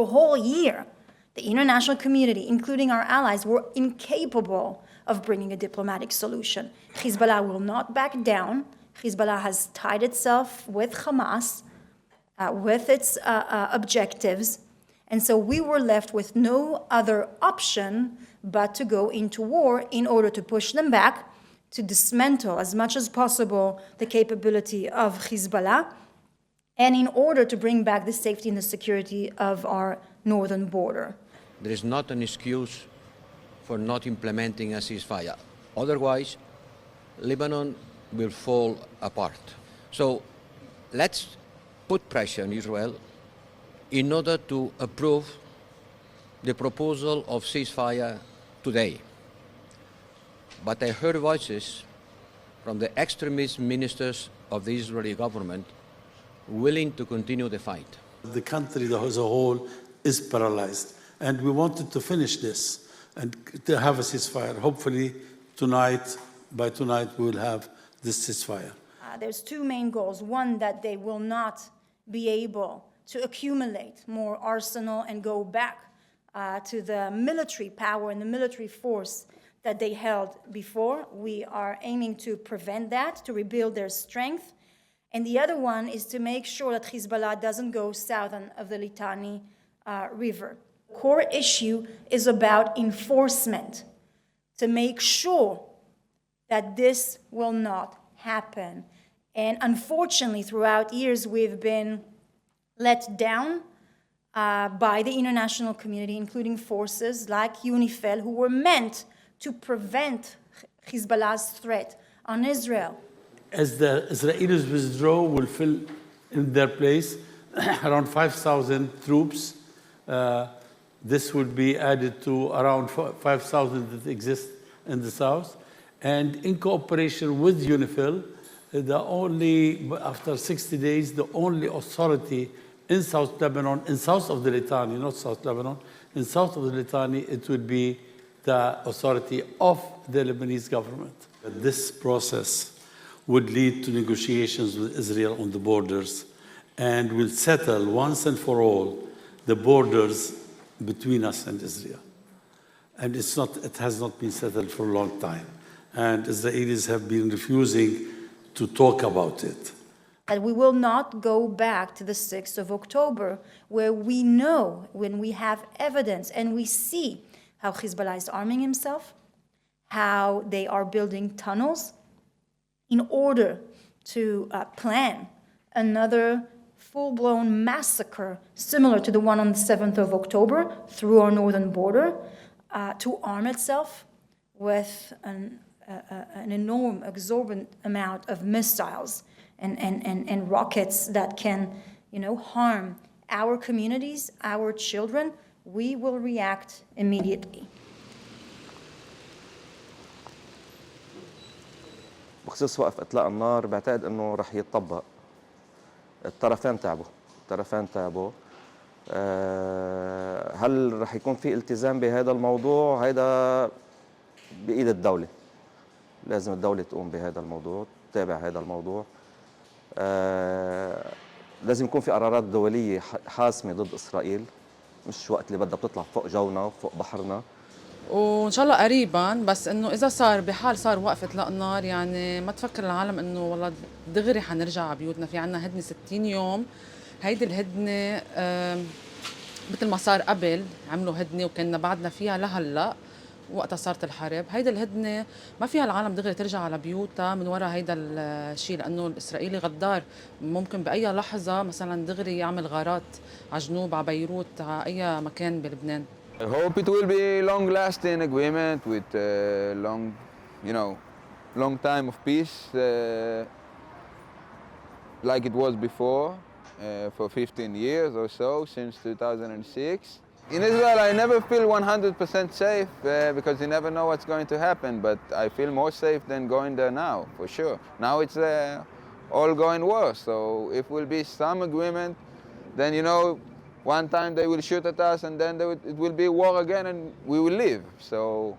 a whole year, the international community, including our allies, were incapable of bringing a diplomatic solution. Hezbollah will not back down. Hezbollah has tied itself with Hamas, with its objectives. And so we were left with no other option but to go into war in order to push them back, to dismantle as much as possible the capability of Hezbollah, and in order to bring back the safety and the security of our northern border. There is not an excuse for not implementing a ceasefire. Otherwise, Lebanon will fall apart. So let's put pressure on Israel in order to approve the proposal of ceasefire today. But I heard voices from the extremist ministers of the Israeli government willing to continue the fight. The country as a whole is paralyzed, and we wanted to finish this and to have a ceasefire. Hopefully by tonight we will have this ceasefire. There's two main goals. One, that they will not be able to accumulate more arsenal and go back to the military power and the military force that they held before. We are aiming to prevent that, to rebuild their strength. And the other one is to make sure that Hezbollah doesn't go south of the Litani River. The core issue is about enforcement, to make sure that this will not happen. And unfortunately, throughout years, we've been let down by the international community, including forces like UNIFIL, who were meant to prevent Hezbollah's threat on Israel. As the Israelis withdraw, will fill in their place around 5,000 troops. This would be added to around 5,000 that exist in the south. And in cooperation with UNIFIL, after 60 days, the only authority in South Lebanon, in south of the Litani, not South Lebanon, in south of the Litani, it would be the authority of the Lebanese government. This process would lead to negotiations with Israel on the borders and will settle once and for all the borders between us and Israel. And it has not been settled for a long time. And Israelis have been refusing to talk about it. That we will not go back to the 6th of October, where we know, when we have evidence and we see how Hezbollah is arming himself, how they are building tunnels in order to plan another full-blown massacre similar to the one on the 7th of October through our northern border, to arm itself with an enormous, exorbitant amount of missiles and rockets that can, harm our communities, our children. We will react immediately. بخصوص وقف إطلاق النار بعتقد إنه رح يتطبق. الطرفين تعبوا. هل رح يكون في التزام بهذا الموضوع؟ هذا بإيد الدولة. لازم الدولة تقوم بهذا الموضوع، تتابع هذا الموضوع. لازم يكون في قرارات دولية حاسمة ضد إسرائيل، مش وقت اللي بدها بتطلع فوق جونا وفوق بحرنا. وإن شاء الله قريباً، بس إنه إذا صار وقف إطلاق نار، يعني ما تفكر العالم إنه والله دغري حنرجع على بيوتنا. في عنا هدنة 60 يوم. هيدي الهدنة مثل ما صار قبل، عملوا هدنة وكنا بعدنا فيها لهلا وقتها صارت الحرب. هيدا الهدنة ما فيها العالم دغري ترجع على بيوتها من وراء هيدا الشيء، لأنه الإسرائيلي غدار، ممكن بأي لحظة مثلا دغري يعمل غارات على جنوب، على بيروت، على أي مكان بلبنان. I hope it will be long-lasting agreement with long time of peace, like it was before, for 15 years or so, since 2006. In Israel, I never feel 100% safe because you never know what's going to happen, but I feel more safe than going there now, for sure. Now it's all going worse, so if will be some agreement, then one time they will shoot at us and then it will be war again and we will leave. So